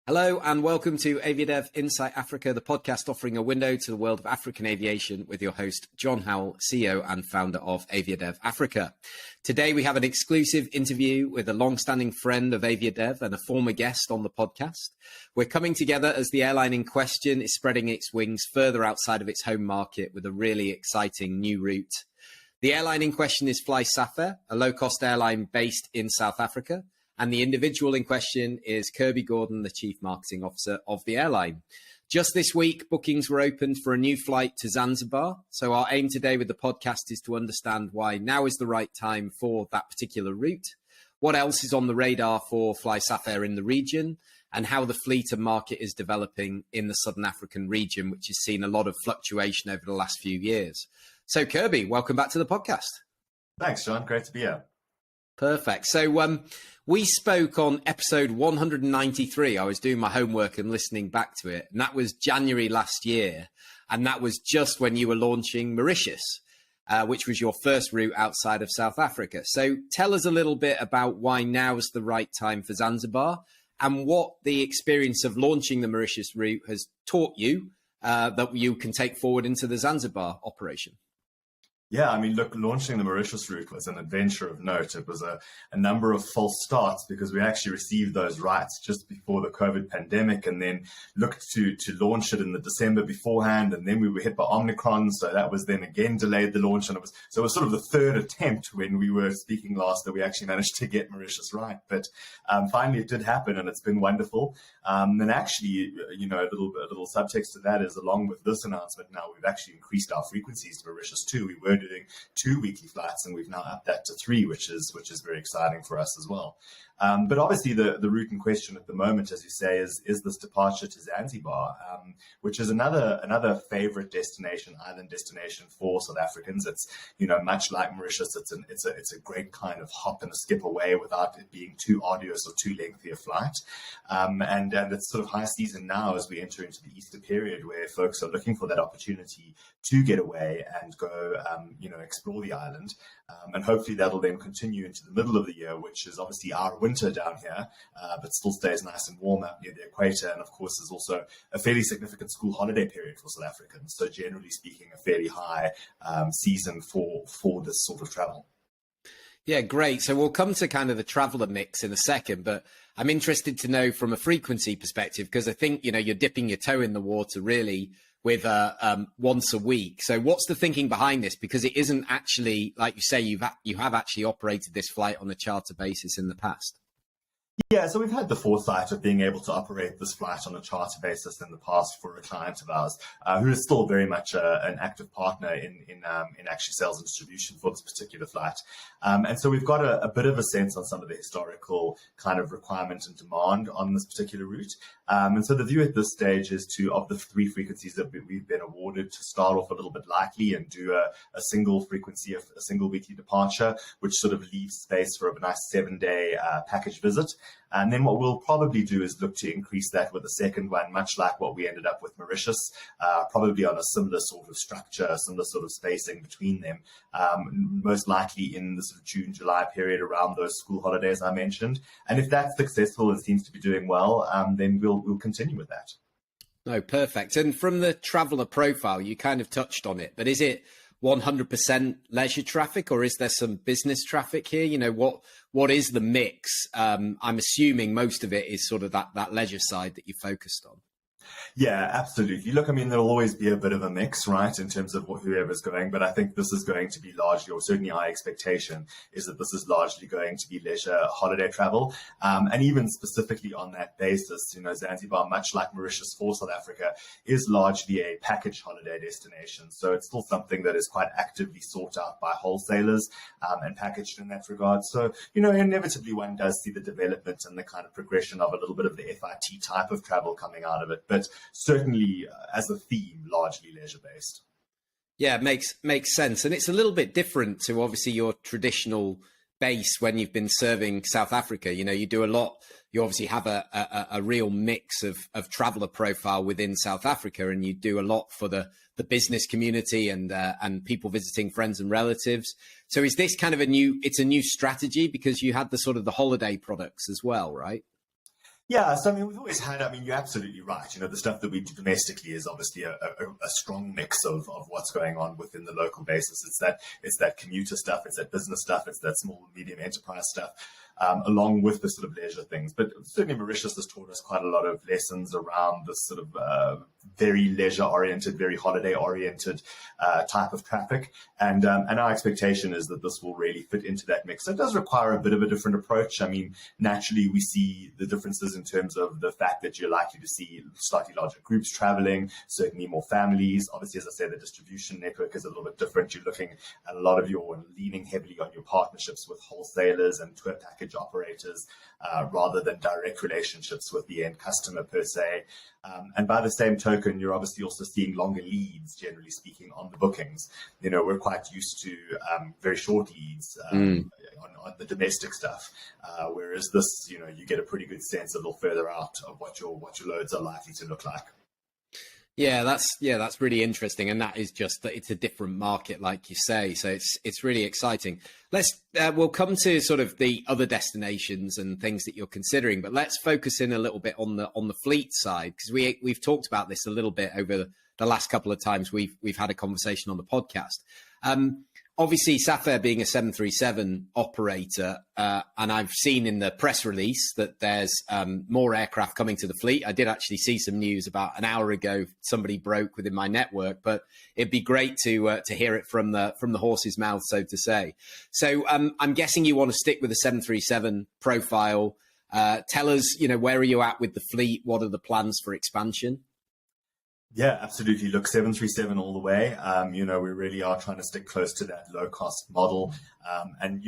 Hello and welcome to AviaDev Insight Africa, the podcast offering a window to the world of African aviation with your host, John Howell, CEO and founder of AviaDev Africa. Today, we have an exclusive interview with a long-standing friend of AviaDev and a former guest on the podcast. We're coming together as the airline in question is spreading its wings further outside of its home market with a really exciting new route. The airline in question is FlySafair, a low-cost airline based in South Africa. And the individual in question is Kirby Gordon, the Chief Marketing Officer of the airline. Just this week, bookings were opened for a new flight to Zanzibar. So our aim today with the podcast is to understand why now is the right time for that particular route, what else is on the radar for FlySafair in the region, and how the fleet and market is developing in the Southern African region, which has seen a lot of fluctuation over the last few years. So Kirby, welcome back to the podcast. Thanks, John. Great to be here. Perfect. So we spoke on episode 193. I was doing my homework and listening back to it. And that was January last year. And that was just when you were launching Mauritius, which was your first route outside of South Africa. So tell us a little bit about why now is the right time for Zanzibar and what the experience of launching the Mauritius route has taught you that you can take forward into the Zanzibar operation. Yeah, I mean, look, launching the Mauritius route was an adventure of note. It was a number of false starts because we actually received those rights just before the COVID pandemic and then looked to launch it in the December beforehand. And then we were hit by Omicron. So that was then again delayed the launch. And it was sort of the third attempt when we were speaking last that we actually managed to get Mauritius right. But finally it did happen and it's been wonderful. And actually, you know, a little subtext to that is along with this announcement, now we've actually increased our frequencies to Mauritius too. We were doing 2 weekly flights and we've now upped that to 3, which is very exciting for us as well. But obviously the route in question at the moment, as you say, is this departure to Zanzibar, which is another favorite destination, island destination for South Africans. It's, you know, much like Mauritius, it's a great kind of hop and a skip away without it being too arduous or too lengthy a flight. And it's sort of high season now as we enter into the Easter period where folks are looking for that opportunity to get away and go, explore the island. And hopefully that'll then continue into the middle of the year, which is obviously our winter down here, but still stays nice and warm out near the equator. And of course, there's also a fairly significant school holiday period for South Africans. So generally speaking, a fairly high season for this sort of travel. Yeah, great. So we'll come to kind of the traveler mix in a second, but I'm interested to know from a frequency perspective, because I think, you know, you're dipping your toe in the water really with once a week. So what's the thinking behind this? Because it isn't actually, like you say, you have actually operated this flight on a charter basis in the past. Yeah, so we've had the foresight of being able to operate this flight on a charter basis in the past for a client of ours who is still very much an active partner in actually sales and distribution for this particular flight. And so we've got a bit of a sense on some of the historical kind of requirement and demand on this particular route. And so the view at this stage is of the 3 frequencies that we've been awarded, to start off a little bit lightly and do a single frequency, a single weekly departure, which sort of leaves space for a nice 7-day package visit. And then what we'll probably do is look to increase that with a second one, much like what we ended up with Mauritius, probably on a similar sort of structure, similar sort of spacing between them, most likely in the sort of June, July period around those school holidays I mentioned. And if that's successful and seems to be doing well, then we'll continue with that. No, perfect. And from the traveler profile, you kind of touched on it, but is it 100% leisure traffic or is there some business traffic here? You know, what is the mix? I'm assuming most of it is sort of that leisure side that you focused on. Yeah, absolutely. Look, I mean, there'll always be a bit of a mix, right, in terms of whoever's going, but I think this is going to be largely, or certainly our expectation is that this is largely going to be leisure holiday travel. And even specifically on that basis, you know, Zanzibar, much like Mauritius for South Africa, is largely a package holiday destination. So it's still something that is quite actively sought out by wholesalers and packaged in that regard. So, you know, inevitably one does see the development and the kind of progression of a little bit of the FIT type of travel coming out of it. But certainly as a theme, largely leisure-based. Yeah, makes sense. And it's a little bit different to obviously your traditional base when you've been serving South Africa. You know, you do a lot, you obviously have a real mix of traveler profile within South Africa, and you do a lot for the business community and people visiting friends and relatives. So is this kind of it's a new strategy because you had the sort of the holiday products as well, right? Yeah, so I mean, we've always had, I mean, you're absolutely right. The stuff that we do domestically is obviously a strong mix of what's going on within the local basis. It's that commuter stuff, it's that business stuff, it's that small and medium enterprise stuff, along with the sort of leisure things. But certainly Mauritius has taught us quite a lot of lessons around this sort of very leisure-oriented, very holiday-oriented type of traffic. And our expectation is that this will really fit into that mix. So it does require a bit of a different approach. I mean, naturally, we see the differences in terms of the fact that you're likely to see slightly larger groups traveling, certainly more families. Obviously, as I say, the distribution network is a little bit different. You're looking at a lot of leaning heavily on your partnerships with wholesalers and tour package operators rather than direct relationships with the end customer per se. And by the same token, you're obviously also seeing longer leads, generally speaking, on the bookings. We're quite used to very short leads on the domestic stuff, whereas this, you get a pretty good sense a little further out of what your loads are likely to look like. Yeah, that's really interesting, and that is just that it's a different market, like you say. So it's really exciting. We'll come to sort of the other destinations and things that you're considering, but let's focus in a little bit on the fleet side, because we've talked about this a little bit over the last couple of times we've had a conversation on the podcast. Obviously, Safair being a 737 operator, and I've seen in the press release that there's more aircraft coming to the fleet. I did actually see some news about an hour ago. Somebody broke within my network, but it'd be great to hear it from the horse's mouth, so to say. So I'm guessing you want to stick with the 737 profile. Tell us, where are you at with the fleet? What are the plans for expansion? Yeah, absolutely. Look, 737 all the way. We really are trying to stick close to that low-cost model. And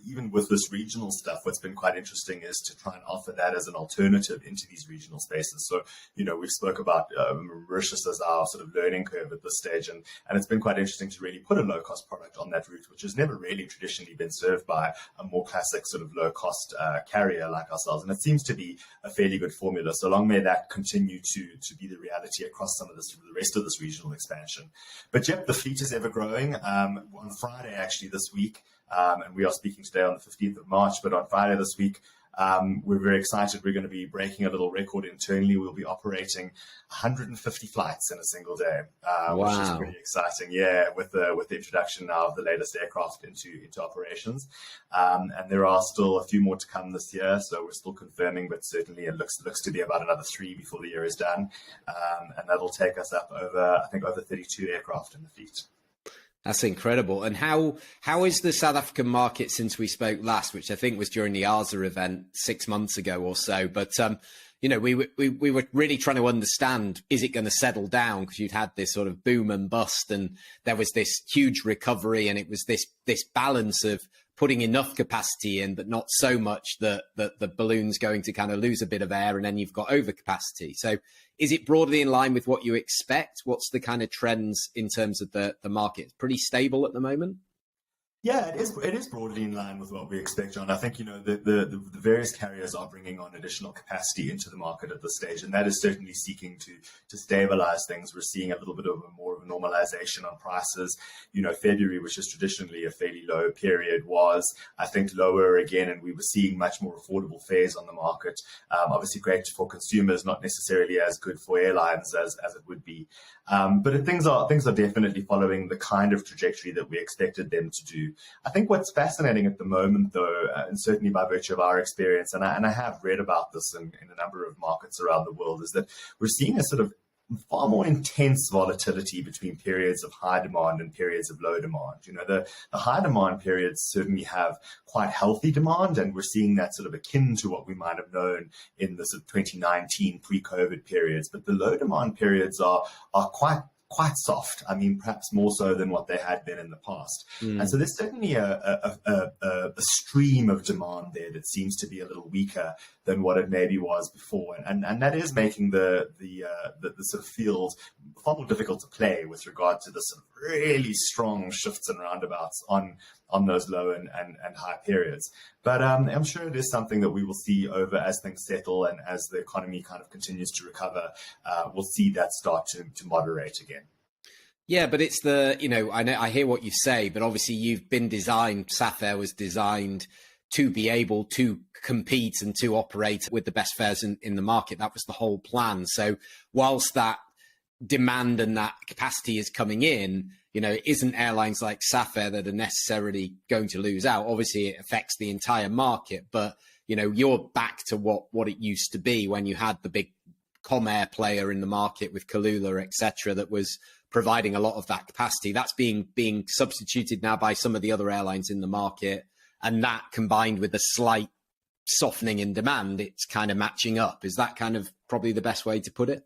even with this regional stuff, what's been quite interesting is to try and offer that as an alternative into these regional spaces. So, we've spoke about Mauritius as our sort of learning curve at this stage. And it's been quite interesting to really put a low-cost product on that route, which has never really traditionally been served by a more classic sort of low-cost carrier like ourselves. And it seems to be a fairly good formula. So long may that continue to be the reality across some of the rest of this regional expansion. But yep, the fleet is ever growing. On Friday, actually, this week, and we are speaking today on the 15th of March, but on Friday this week, we're very excited. We're going to be breaking a little record internally. We'll be operating 150 flights in a single day, which is pretty exciting. Yeah, with the introduction now of the latest aircraft into operations. And there are still a few more to come this year, so we're still confirming, but certainly it looks to be about another 3 before the year is done. And that'll take us up over 32 aircraft in the fleet. That's incredible. And how is the South African market since we spoke last, which I think was during the ARSA event 6 months ago or so? But, we were really trying to understand, is it going to settle down? Because you'd had this sort of boom and bust, and there was this huge recovery, and it was this balance of putting enough capacity in, but not so much that the balloon's going to kind of lose a bit of air, and then you've got overcapacity. So is it broadly in line with what you expect? What's the kind of trends in terms of the market? It's pretty stable at the moment? Yeah, it is broadly in line with what we expect, John. I think, the various carriers are bringing on additional capacity into the market at this stage, and that is certainly seeking to stabilize things. We're seeing a little bit of more of a normalization on prices. February, which is traditionally a fairly low period, was, I think, lower again, and we were seeing much more affordable fares on the market. Obviously great for consumers, not necessarily as good for airlines as it would be. But things are definitely following the kind of trajectory that we expected them to do. I think what's fascinating at the moment, though, and certainly by virtue of our experience, and I have read about this in a number of markets around the world, is that we're seeing a sort of far more intense volatility between periods of high demand and periods of low demand. The high demand periods certainly have quite healthy demand, and we're seeing that sort of akin to what we might have known in the sort of 2019 pre-COVID periods. But the low demand periods are quite soft. I mean, perhaps more so than what they had been in the past. And so there's certainly a stream of demand there that seems to be a little weaker than what it maybe was before. And that is making the sort of field far more difficult to play with regard to the sort of really strong shifts and roundabouts on those low and high periods. But I'm sure it is something that we will see over as things settle and as the economy kind of continues to recover. We'll see that start to moderate again. Yeah, but it's I hear what you say, but obviously you've been Safair was designed to be able to compete and to operate with the best fares in the market. That was the whole plan. So whilst that demand and that capacity is coming in, it isn't airlines like Safair that are necessarily going to lose out. Obviously, it affects the entire market, but you're back to what it used to be when you had the big Comair player in the market with Kalula, etc., that was providing a lot of that capacity. That's being substituted now by some of the other airlines in the market, and that combined with a slight softening in demand, it's kind of matching up. Is that kind of probably the best way to put it?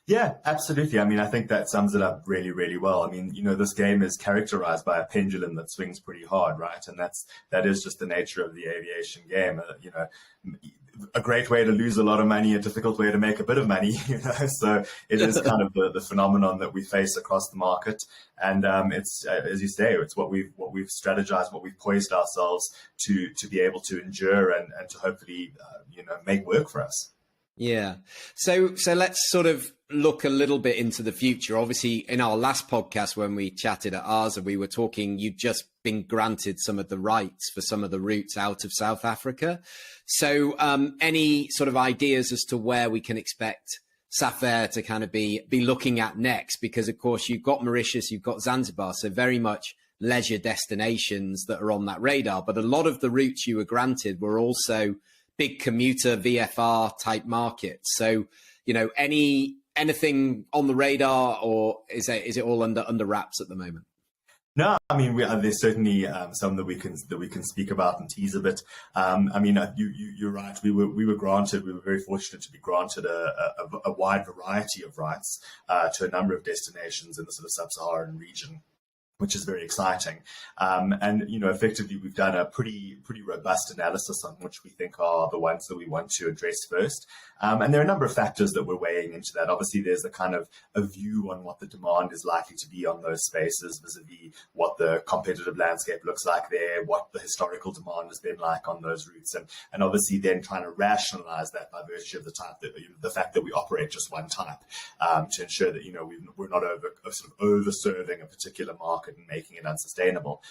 Yeah, absolutely. I mean, I think that sums it up really, really well. I mean, this game is characterized by a pendulum that swings pretty hard, right? And that is just the nature of the aviation game. A great way to lose a lot of money, a difficult way to make a bit of money, So it is kind of the phenomenon that we face across the market. And it's, as you say, it's what we've strategized, what we've poised ourselves to be able to endure and to hopefully, make work for us. Yeah. So let's sort of look a little bit into the future. Obviously, in our last podcast, when we chatted at ARSA, we were talking, you'd just been granted some of the rights for some of the routes out of South Africa. So any sort of ideas as to where we can expect Safair to kind of be looking at next? Because, of course, you've got Mauritius, you've got Zanzibar, so very much leisure destinations that are on that radar. But a lot of the routes you were granted were also big commuter VFR type markets. So, anything on the radar, or is it all under wraps at the moment? No, I mean, there's certainly some that we can speak about and tease a bit. You're right. We were very fortunate to be granted a wide variety of rights to a number of destinations in the sort of sub-Saharan region, which is very exciting. Effectively, we've done a pretty robust analysis on which we think are the ones that we want to address first. And there are a number of factors that we're weighing into that. Obviously, there's a kind of a view on what the demand is likely to be on those spaces vis-a-vis what the competitive landscape looks like there, what the historical demand has been like on those routes. And obviously then trying to rationalize that by virtue of the fact that we operate just one type, to ensure that, we're not over-serving a particular market and making it unsustainable.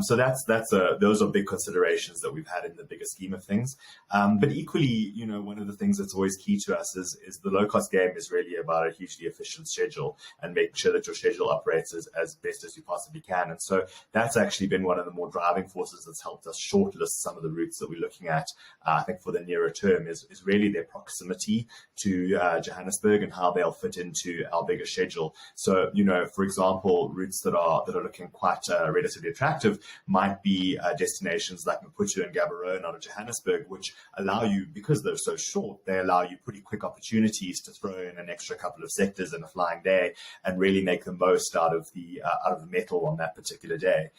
So those are big considerations that we've had in the bigger scheme of things. But equally, one of the things that's always key to us is the low-cost game is really about a hugely efficient schedule and making sure that your schedule operates as best as you possibly can. And so that's actually been one of the more driving forces that's helped us shortlist some of the routes that we're looking at, I think, for the nearer term is really their proximity to Johannesburg and how they'll fit into our bigger schedule. So, for example, routes that are looking quite relatively attractive might be destinations like Maputo and Gaborone out of Johannesburg, which allow you, because they're so short, they allow you pretty quick opportunities to throw in an extra couple of sectors in a flying day and really make the most out of the metal on that particular day.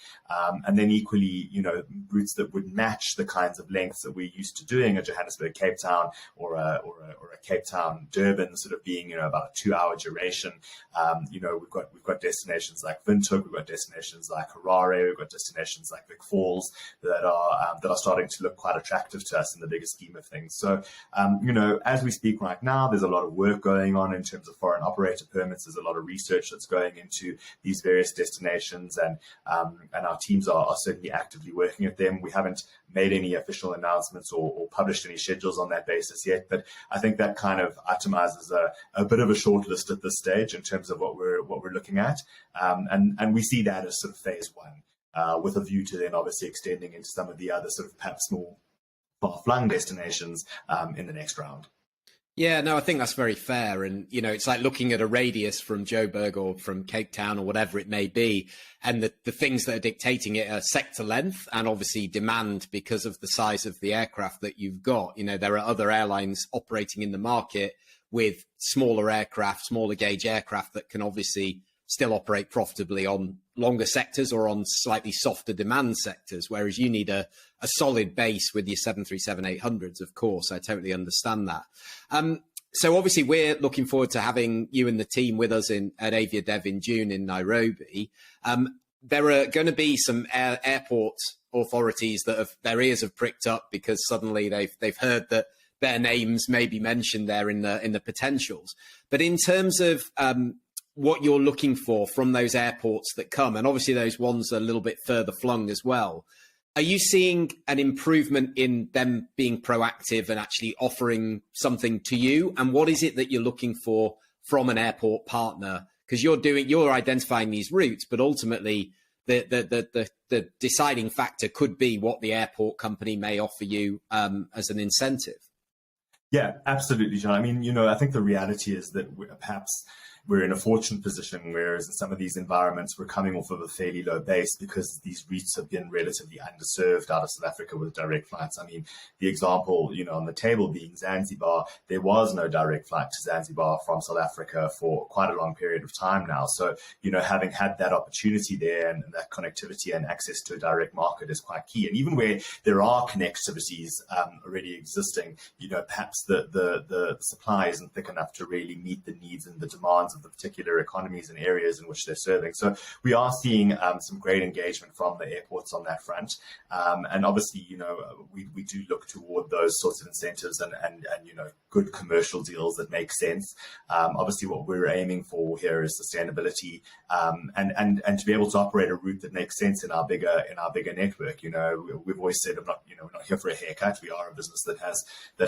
And then equally, routes that would match the kinds of lengths that we're used to doing at Johannesburg, Cape Town, or a Cape Town, Durban, sort of being about a 2-hour duration. We've got destinations like Windhoek, we've got destinations like Harare, we've got destinations like Vic Falls that are starting to look quite attractive to us in the bigger scheme of things. So, as we speak right now, there's a lot of work going on in terms of foreign operator permits. There's a lot of research that's going into these various destinations, and our teams are certainly actively working at them. We haven't made any official announcements or published any schedules on that basis yet, but I think that kind of itemizes a bit of a short list at this stage in terms of what we're looking at, and we see that as sort of phase one, with a view to then obviously extending into some of the other sort of perhaps more far-flung destinations in the next round. Yeah, no, I think that's very fair. And, it's like looking at a radius from Joburg or from Cape Town or whatever it may be. And the things that are dictating it are sector length and obviously demand because of the size of the aircraft that you've got. There are other airlines operating in the market with smaller aircraft, smaller gauge aircraft that can obviously still operate profitably on longer sectors or on slightly softer demand sectors, whereas you need a solid base with your 737-800s, of course. I totally understand that. So obviously we're looking forward to having you and the team with us at AviaDev in June in Nairobi. There are going to be some airport authorities that their ears have pricked up because suddenly they've heard that their names may be mentioned there in the potentials. But in terms of what you're looking for from those airports that come, and obviously those ones are a little bit further flung as well, Are you seeing an improvement in them being proactive and actually offering something to you? And what is it that you're looking for from an airport partner? Because you're identifying these routes, but ultimately the deciding factor could be what the airport company may offer you as an incentive. Yeah, absolutely, John. I mean, I think the reality is that perhaps we're in a fortunate position, whereas in some of these environments, we're coming off of a fairly low base because these routes have been relatively underserved out of South Africa with direct flights. I mean, the example, on the table being Zanzibar, there was no direct flight to Zanzibar from South Africa for quite a long period of time now. So, having had that opportunity there and that connectivity and access to a direct market is quite key. And even where there are connectivities already existing, perhaps the supply isn't thick enough to really meet the needs and the demands of the particular economies and areas in which they're serving. So we are seeing some great engagement from the airports on that front. And obviously, we do look toward those sorts of incentives and good commercial deals that make sense. Obviously, what we're aiming for here is sustainability and to be able to operate a route that makes sense in our bigger network. We've always said, we're not here for a haircut. We are a business that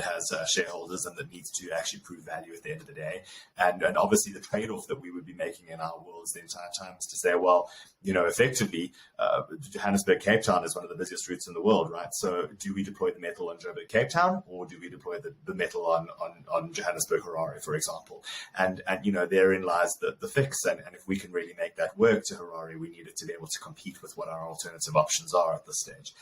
has shareholders and that needs to actually prove value at the end of the day. And obviously, the trade-off that we would be making in our worlds the entire time is to say, well, effectively, Johannesburg, Cape Town is one of the busiest routes in the world, right? So do we deploy the metal on Joburg, Cape Town, or do we deploy the metal on Johannesburg, Harare, for example? And therein lies the fix. And if we can really make that work to Harare, we need it to be able to compete with what our alternative options are at this stage.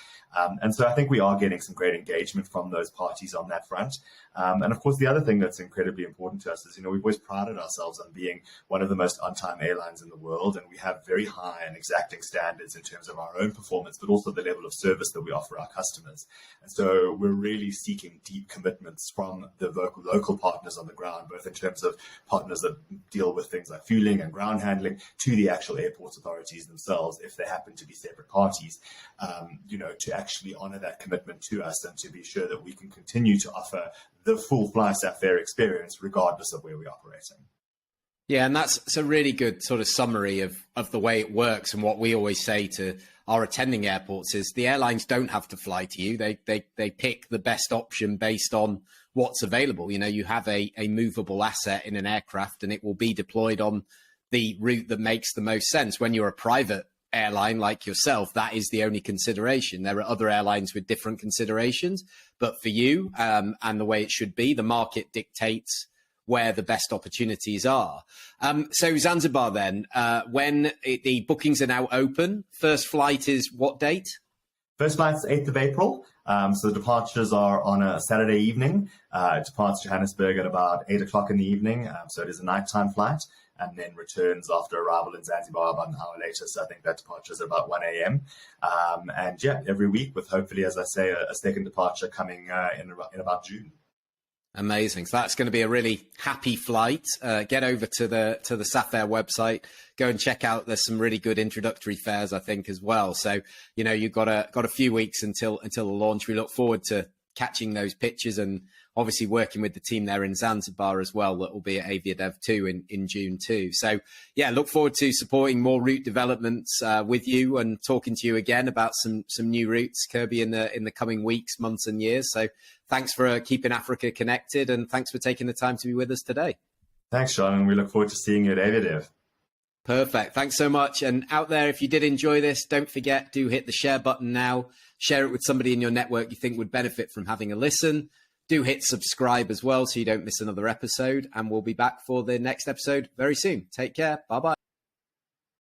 And so I think we are getting some great engagement from those parties on that front. And of course, the other thing that's incredibly important to us is, we've always prided ourselves on being one of the most on-time airlines in the world. And we have very high and exacting standards in terms of our own performance, but also the level of service that we offer our customers. And so we're really seeking deep commitments from the local partners on the ground, both in terms of partners that deal with things like fueling and ground handling, to the actual airport authorities themselves, if they happen to be separate parties, to actually honor that commitment to us and to be sure that we can continue to offer the full FlySafair experience regardless of where we're operating. Yeah, and that's a really good sort of summary of the way it works. And what we always say to our attending airports is the airlines don't have to fly to you. They pick the best option based on what's available. You have a movable asset in an aircraft and it will be deployed on the route that makes the most sense. When you're a private airline like yourself, that is the only consideration. There are other airlines with different considerations, but for you and the way it should be, the market dictates where the best opportunities are. So Zanzibar then, when the bookings are now open, first flight is what date? First flight's 8th of April. So the departures are on a Saturday evening. It departs Johannesburg at about 8 o'clock in the evening. So it is a nighttime flight, and then returns after arrival in Zanzibar about an hour later. So I think that departure is about 1 a.m. And yeah, every week with hopefully, as I say, a second departure coming in about June. Amazing. So that's going to be a really happy flight. Get over to the Safair website, go and check out. There's some really good introductory fares, I think, as well. So, you've got a few weeks until the launch. We look forward to catching those pictures and obviously working with the team there in Zanzibar as well. That will be at AviaDev 2 in June too. So yeah, look forward to supporting more route developments with you and talking to you again about some new routes, Kirby, in the coming weeks, months and years. So thanks for keeping Africa connected, and thanks for taking the time to be with us today. Thanks, Sean, and we look forward to seeing you at AviaDev. Perfect. Thanks so much. And out there, if you did enjoy this, don't forget, do hit the share button now. Share it with somebody in your network you think would benefit from having a listen. Do hit subscribe as well so you don't miss another episode. And we'll be back for the next episode very soon. Take care. Bye-bye.